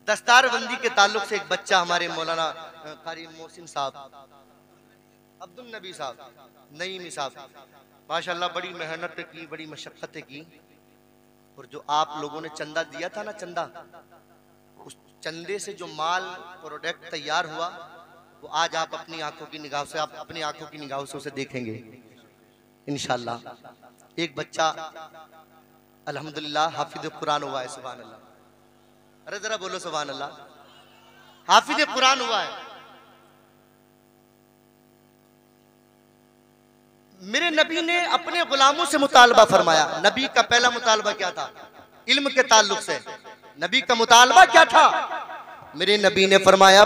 दस्तारबंदी के ताल्लुक से एक बच्चा हमारे मौलाना कारी मोहसिन साहब, अब्दुल नबी साहब, नईमी साहब, माशाल्लाह बड़ी मेहनत की, बड़ी मशक्क़तें की, और जो आप लोगों ने चंदा दिया था ना, चंदा, उस चंदे से जो माल प्रोडक्ट तैयार हुआ वो आज आप अपनी आंखों की निगाह से, आप अपनी आंखों की निगाहों से उसे देखेंगे इंशाअल्लाह। एक बच्चा अल्हम्दुलिल्लाह हाफिज कुरान हुआ है, सुभान अल्लाह। अरे जरा बोलो सुभान अल्लाह, हाफिज कुरान हुआ है। मेरे नबी ने अपने गुलामों से मुतालबा फरमाया। नबी का पहला मुतालबा क्या था? इल्म के ताल्लुक से नबी का मुतालबा क्या था? मेरे नबी ने फरमाया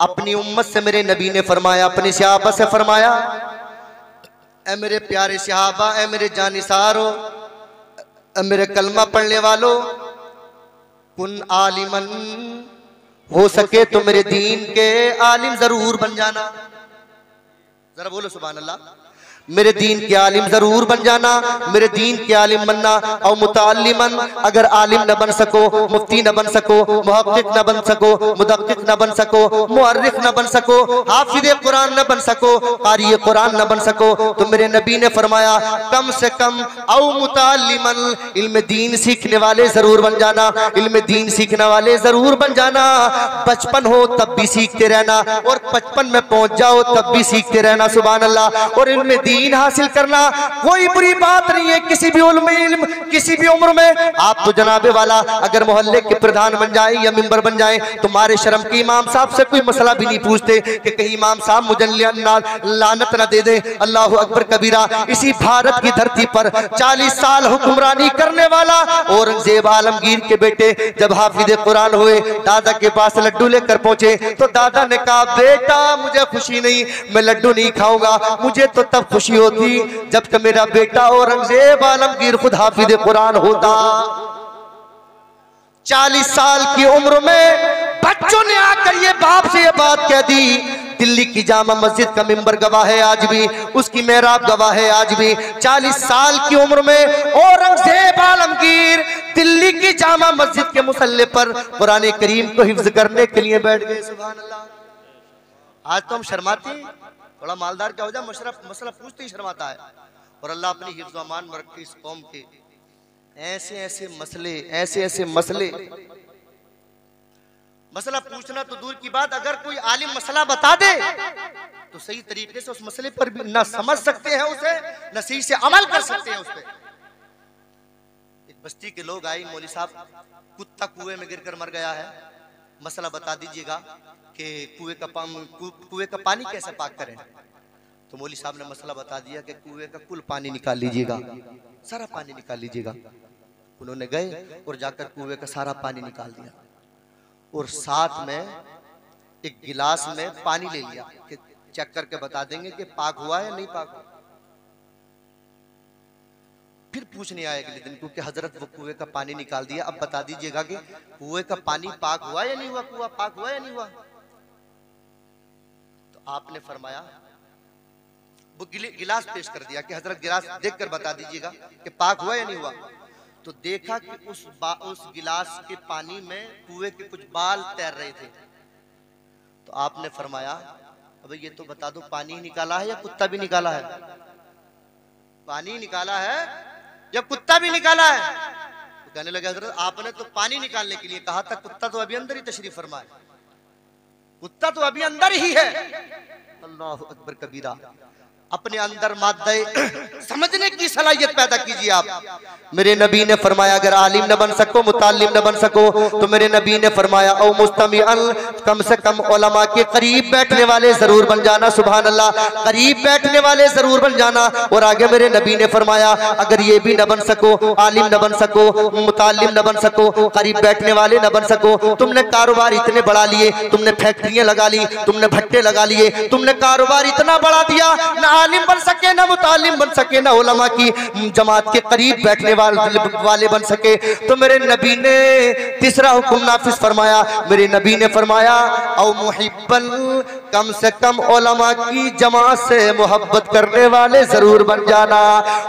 अपनी उम्मत से, मेरे नबी ने फरमाया अपनी सहाबा से फरमाया, ऐ मेरे प्यारे सहाबा, ऐ मेरे जानिसारो, ऐ मेरे कलमा पढ़ने वालों, कुन आलिमन, हो सके तो मेरे दीन के आलिम जरूर बन जाना। जरा बोलो सुभान अल्लाह। मेरे दीन के आलिम जरूर बन जाना, मेरे दीन के आलिम बनना। और मुताल्लिमन, अगर आलिम न बन सको, मुफ्ती न बन सको, मुहक्किक न बन सको, मुदक्किक न बन सको, मुअर्रिख न बन सको, हाफिज कुरान न बन सको, कारी कुरान न बन सको, तो मेरे नबी ने फरमाया कम से कम औ मुताल्लिमन, इल्म दीन सीखने वाले जरूर बन जाना, इल्म दीन सीखने वाले जरूर बन जाना। बचपन हो तब भी सीखते रहना, और 55 में पहुंच जाओ तब भी सीखते रहना, सुभान अल्लाह। और इल्म दीन हासिल करना कोई बुरी बात नहीं है, किसी भी इल्म किसी भी उम्र में। आप तो जनाबे वाला अगर मोहल्ले के प्रधान बन जाए या मिंबर बन जाए, तुम्हारे शर्म के इमाम साहब से कोई मसला भी नहीं पूछते कि कहीं इमाम साहब मुझे लानत न दे दे। अल्लाह अकबर कबीरा। इसी भारत की धरती पर 40 साल हुक्मरानी करने वाला औरंगजेब आलमगीर के बेटे जब हाफिज कुरान हुए, दादा के पास लड्डू लेकर पहुंचे, तो दादा ने कहा बेटा मुझे खुशी नहीं, मैं लड्डू नहीं खाऊंगा, मुझे तो तब खुशी होती जब तक मेरा बेटा औरंगजेब आलमगीर खुद हाफिज कुरान होता। 40 साल की उम्र में बच्चों ने आकर ये बाप से ये बात कह दी। दिल्ली की जामा मस्जिद का मिंबर गवाह है आज भी, उसकी मेहराब गवाह है आज भी। 40 साल की उम्र में औरंगजेब आलमगीर दिल्ली की जामा मस्जिद के मुसल्ले पर कुरान करीम को हिफ्ज करने के लिए बैठ गए, सुभान अल्लाह। आज तो हम शर्माते, थोड़ा मालदार क्या हो जाए मसला पूछते ही शर्माता है। और अल्लाह अपनी हिफ्ज़ व अमान में रखे इस कौम के ऐसे ऐसे मसले मसला पूछना तो दूर की बात, अगर कोई आलिम मसला बता दे तो सही तरीके से उस मसले पर भी ना समझ सकते हैं उसे, न सही से अमल कर सकते हैं उस पर। एक बस्ती के लोग आए, मौली साहब कुत्ता कुएं में गिरकर मर गया है, मसला बता दीजिएगा कि कुएं का पानी कैसे पाक करें। तो मौली साहब ने मसला बता दिया कि कुएं का कुल पानी निकाल लीजिएगा, सारा पानी निकाल लीजिएगा। उन्होंने गए और जाकर कुएं का सारा पानी निकाल दिया, और साथ में एक गिलास में पानी ले लिया कि चेक करके बता देंगे कि पाक हुआ है या नहीं पाक हुआ। फिर पूछने आए अगले दिन, क्योंकि हजरत वो कुएं का पानी निकाल दिया, अब बता दीजिएगा कि कुएं का पानी पाक हुआ या नहीं हुआ, कुआं पाक हुआ या नहीं हुआ। तो आपने फरमाया, वो गिलास पेश कर दिया कि हजरत गिलास देखकर बता दीजिएगा कि पाक हुआ या नहीं हुआ। तो देखा कि उस गिलास के पानी में कुएं के कुछ बाल तैर रहे थे। तो आपने फरमाया अब ये तो बता दो पानी निकाला है या कुत्ता भी निकाला है? पानी निकाला है या कुत्ता भी निकाला है? तो कहने लगे हजरत आपने तो पानी निकालने के लिए कहा था, कुत्ता तो अभी अंदर ही तशरीफ फरमाए, कुत्ता तो अभी अंदर ही है। अल्लाह अकबर कबीरा। अपने अंदर माद्दे समझने की सलाहियत पैदा कीजिए आप। मेरे नबी ने फरमाया अगर आलिम न बन सको, मुतालिम न बन सको, तो मेरे नबी ने फरमाया औ मुस्तमिअन, कम से कम उलमा के करीब बैठने वाले जरूर बन जाना, सुभान अल्लाह, करीब बैठने वाले जरूर बन जाना। और आगे मेरे नबी ने फरमाया अगर ये भी न बन सको, आलिम न बन सको, मुतालिम न बन सको, करीब बैठने वाले न बन सको, तुमने कारोबार इतने बढ़ा लिए, तुमने फैक्ट्रियां लगा ली, तुमने भट्टे लगा लिए, तुमने कारोबार इतना बढ़ा दिया, ना आलिम बन सके, ना मुतालिम बन सके, ना उलमा की जमात के करीब बैठने वाले बन सके, तो मेरे नबी ने तीसरा हुक्म नाफिज फरमाया। मेरे नबी ने फरमाया औ मुहिब्बन, कम से कम उलमा की जमात से मोहब्बत करने वाले जरूर बन जाना।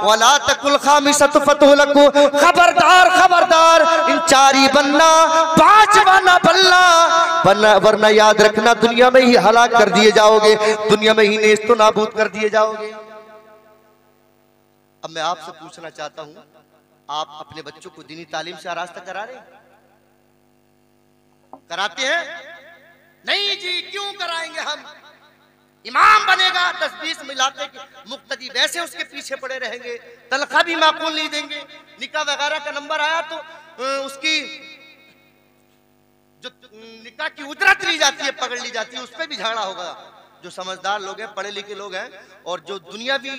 वला तकुल खामिसतु फतुलकु, खबरदार खबरदार इन चारी बनना, पांचवा ना बनना, वरना याद रखना दुनिया में ही हलाक कर दिए जाओगे, दुनिया में ही नेस्तो नाबूद कर दिए जाओगे। अब मैं आपसे पूछना चाहता हूं, आप अपने बच्चों को दीनी तालीम से आरास्ता करा रहे हैं? कराते हैं? नहीं जी, क्यों कराएंगे हम? इमाम बनेगा 10-20 मिलाते के मुक्तदी वैसे उसके पीछे पड़े रहेंगे, तनख्वाह भी माकूल नहीं देंगे। निकाह वगैरह का नंबर आया तो उसकी जो निकाह की उजरत ली जाती है, पकड़ ली जाती है, उस पर भी झगड़ा होगा। जो समझदार लोग हैं, पढ़े लिखे लोग हैं, और जो दुनियावी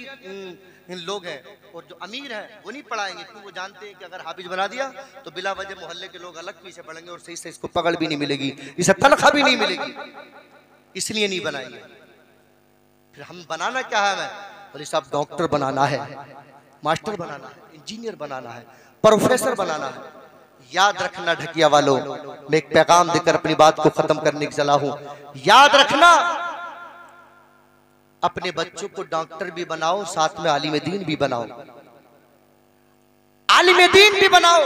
लोग हैं और जो अमीर हैं, वो नहीं पढ़ाएंगे, क्योंकि वो जानते हैं कि अगर हाफिज बना दिया तो बिला वजह मोहल्ले के लोग अलग पीछे पड़ेंगे और सही से इसको पकड़ भी नहीं मिलेगी, इसे तनख्वाह भी नहीं मिलेगी, इसलिए नहीं बनाएंगे। फिर हम बनाना क्या है? हमें बोले साहब डॉक्टर बनाना है, मास्टर बनाना है, इंजीनियर बनाना है, प्रोफेसर बनाना है। याद रखना ढकिया वालों, मैं एक पैगाम देकर अपनी बात को खत्म करने की चला हूं। याद रखना, अपने बच्चों को डॉक्टर भी बनाओ, साथ में आलिम दीन भी बनाओ, आलिम दीन भी बनाओ।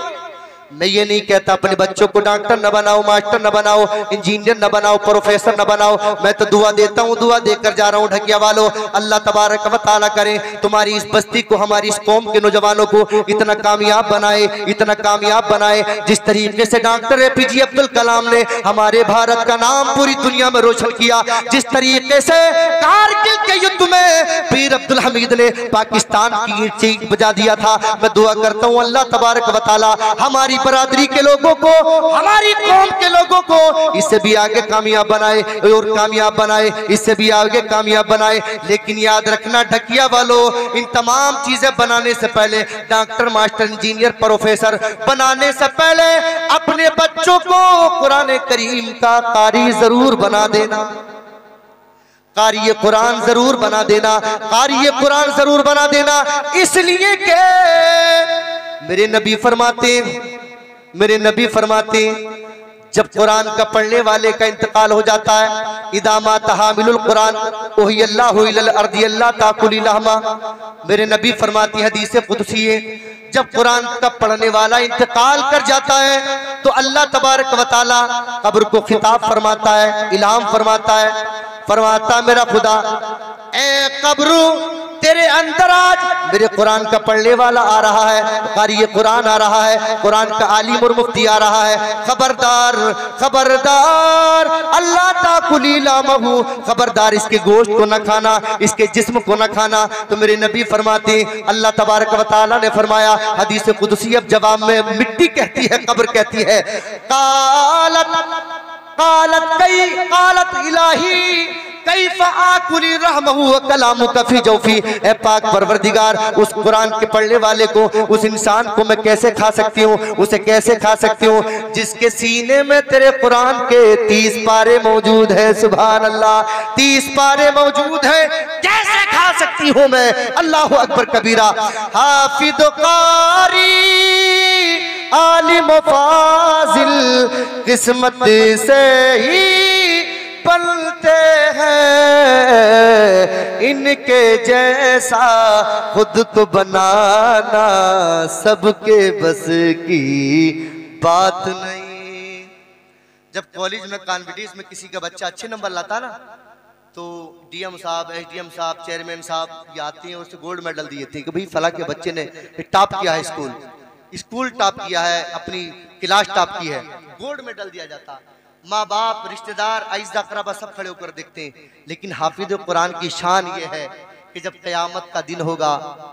मैं ये नहीं कहता अपने बच्चों को डॉक्टर न बनाओ, मास्टर न बनाओ, इंजीनियर न बनाओ, प्रोफेसर न बनाओ। मैं तो दुआ देता हूँ, दुआ देकर जा रहा हूँ ढकिया वालों, अल्लाह तबारक व तआला करे तुम्हारी इस बस्ती को, हमारी इस कौम के नौजवानों को इतना कामयाब बनाए, इतना कामयाब बनाए। जिस तरीके से डॉक्टर APJ अब्दुल कलाम ने हमारे भारत का नाम पूरी दुनिया में रोशन किया, जिस तरीके से कारगिल के युद्ध में पीर अब्दुल हमीद ने पाकिस्तान की चीख बजा दिया था, मैं दुआ करता हूँ अल्लाह तबारक व तआला हमारी बरादरी के लोगों को, हमारी कौम के लोगों को इससे भी आगे कामयाब बनाए और कामयाब बनाए, इससे भी आगे कामयाब बनाए। लेकिन याद रखना ढकिया वालों, इन तमाम चीजें बनाने से पहले, डॉक्टर, मास्टर, इंजीनियर, प्रोफेसर बनाने से पहले अपने बच्चों को कुरान करीम का कारी जरूर बना देना, कारी कुरान जरूर बना देना, कारी कुरान जरूर बना देना। इसलिए कि मेरे नबी फरमाते जब कुरान का पढ़ने वाले का इंतकाल हो जाता है, इदामा तहामिलुल कुरान ओही अल्लाहु इलल अर्दी अल्लाह ताकुली लहमा। मेरे नबी फरमाती हदीस कुदसी है, जब कुरान का पढ़ने वाला इंतकाल कर जाता है तो अल्लाह तबारक व तआला कब्र को खिताब फरमाता है, इल्हाम फरमाता है, फरमाता मेरा खुदा ए कब्र तेरे अंदर आज मेरे कुरान का पढ़ने वाला आ रहा है, कारी कुरान आ रहा है, कुरान का आलिम और मुफ्ती आ रहा है, खबरदार खबरदार अल्लाह ताकुली लामहू, खबरदार इसके गोश्त को न खाना, इसके जिस्म को न खाना। तो मेरे नबी फरमाते, अल्लाह तबारक व तआला ने फरमाया हदीस कुदसी, अब जवाब में मिट्टी कहती है, कब्र कहती है, कालत इलाही कैफ़ आकुली रहमहू व कलामुका फी जौफी। ए पाक परवरदिगार, उस कुरान के पढ़ने वाले को, उस इंसान को मैं कैसे खा सकती हूँ, उसे कैसे खा सकती हूँ जिसके सीने में तेरे कुरान के 30 पारे मौजूद है। सुभान अल्लाह, 30 पारे मौजूद है, कैसे खा सकती हूँ मैं? अल्लाहु अकबर कबीरा। हाफिद कारी आलिम फाजिल किस्मत से ही बनते हैं, इनके जैसा खुद को बनाना सबके बस की बात नहीं। जब कॉलेज में कॉन्फिडेंस में किसी का बच्चा अच्छे नंबर लाता ना, तो DM साहब, SDM साहब, चेयरमैन साहब ये आते हैं, उससे गोल्ड मेडल दिए थे कि भाई फला के बच्चे ने टॉप किया है, स्कूल टॉप किया है, अपनी क्लास टॉप की है, गोल्ड मेडल दिया जाता। माँ बाप, रिश्तेदार, आइज़ा अक़रबा सब खड़े होकर देखते हैं। लेकिन हाफिज़ कुरान की शान ये है कि जब क़यामत का दिन होगा,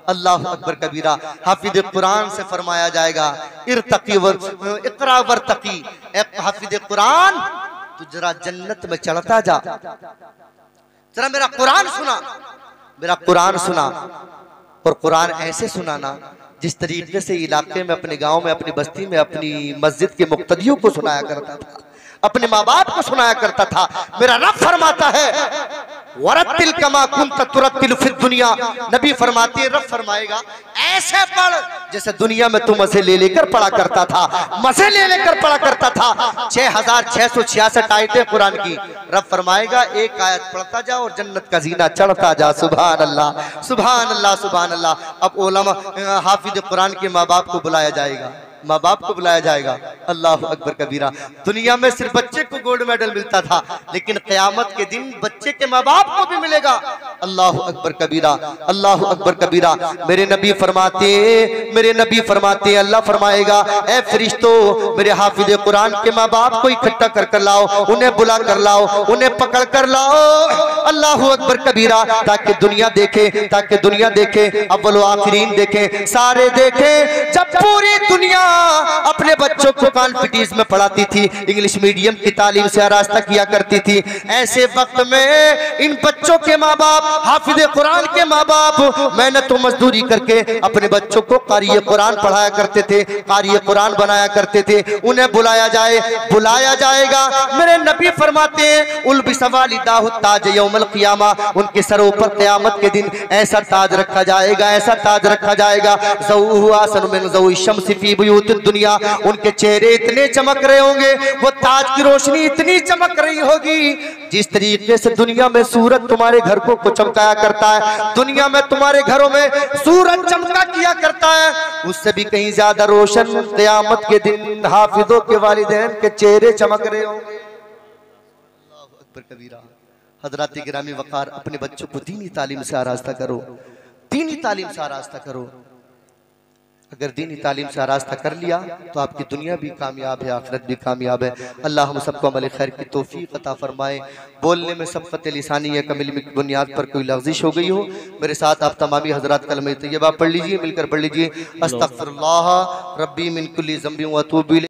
अल्लाह अकबर कबीरा, हाफिज़ कुरान से फरमाया जाएगा इरतक़ी इक़रा वरतक़ी, हाफिज़ कुरान तू जरा जन्नत में चढ़ता जा, जरा मेरा कुरान सुना, मेरा कुरान सुना। और कुरान ऐसे सुनाना जिस तरीके से इलाके में, अपने गांव में, अपनी बस्ती में, अपनी मस्जिद के मुक्तदियों को सुनाया करता था, अपने माँ बाप को सुनाया करता था। मेरा रब फरमाता है वरत्तिल कमा कुंत तुरत्तिल फिद दुनिया, नबी फरमाते हैं, रब फरमाएगा ऐसे पढ़ जैसे दुनिया में तू मजे ले लेकर पढ़ा करता था, मजे ले लेकर पढ़ा करता था। 6666 आयतें कुरान की, रब फरमाएगा एक आयत पढ़ता जा और जन्नत का जीना चढ़ता जा। सुभान अल्लाह, सुभान अल्लाह, सुभान अल्लाह। अब उलमा हाफिज कुरान के माँ बाप को बुलाया जाएगा, माँ बाप को बुलाया जाएगा। अल्लाह अकबर कबीरा। दुनिया में सिर्फ बच्चे को गोल्ड मेडल मिलता था, लेकिन क़यामत के दिन बच्चे के माँ बाप को भी मिलेगा। अल्लाह अकबर कबीरा, अल्लाह अकबर कबीरा। मेरे नबी फरमाते अल्लाह फरमाएगा, ए फरिश्तों, मेरे हाफिज कुरान के माँ बाप को इकट्ठा कर लाओ, उन्हें बुला कर लाओ, उन्हें पकड़ कर लाओ। अल्लाह अकबर कबीरा। ताकि दुनिया देखे, अव्वल आखिरीन देखे, सारे देखे। जब पूरी दुनिया अपने बच्चों को कॉन्फिडेंस में पढ़ाती थी, इंग्लिश मीडियम की तालीम से आरास्ता किया करती थी, ऐसे वक्त में इन बच्चों के माँ बाप, हाफिज कुरान के माँ बाप मेहनत और मजदूरी करके अपने बच्चों को कारी कुरान पढ़ाया करते थे, कारी कुरान बनाया करते थे। उन्हें बुलाया जाएगा। मेरे नबी फरमाते हैं, उल बिसवालिदाहु ताज यौमल क़ियामा, उनके सरों पर क़यामत के दिन ऐसा ताज रखा जाएगा, ज़ौहु आसन मिन ज़ौइ शम्स फी बुयूतिद दुनिया। उनके चेहरे इतने चमक रहे होंगे, वो ताज की रोशनी इतनी चमक रही होगी, जिस तरीके से दुनिया में सूरज तुम्हारे घर को चमकाया करता है, दुनिया में तुम्हारे घरों में सूरज चमका किया करता है, उससे भी कहीं ज्यादा रोशन क़यामत के दिन हाफिजों के वालिदैन के चेहरे चमक रहे होंगे। अल्लाहु अकबर कबीरा। हज़रात गिरामी वक़ार, अपने बच्चों को दीनी तालीम से आरास्ता करो, दीनी तालीम से आरास्ता करो। अगर दीनी तालीम से आरास्ता कर लिया तो आपकी दुनिया भी कामयाब है, आखिरत भी कामयाब है। अल्लाह हम सबको अमल खैर की तौफीक अता फरमाए। बोलने में सबक़त लिसानी या कमिल की बुनियाद पर कोई लग़्ज़िश हो गई हो, मेरे साथ आप तमामी हज़रात कलमे तैयबा पढ़ लीजिए, मिलकर पढ़ लीजिए। अस्तग़फिरुल्लाह रब्बी मिन कुल्ली ज़ंबिन व अतूबु इलैह।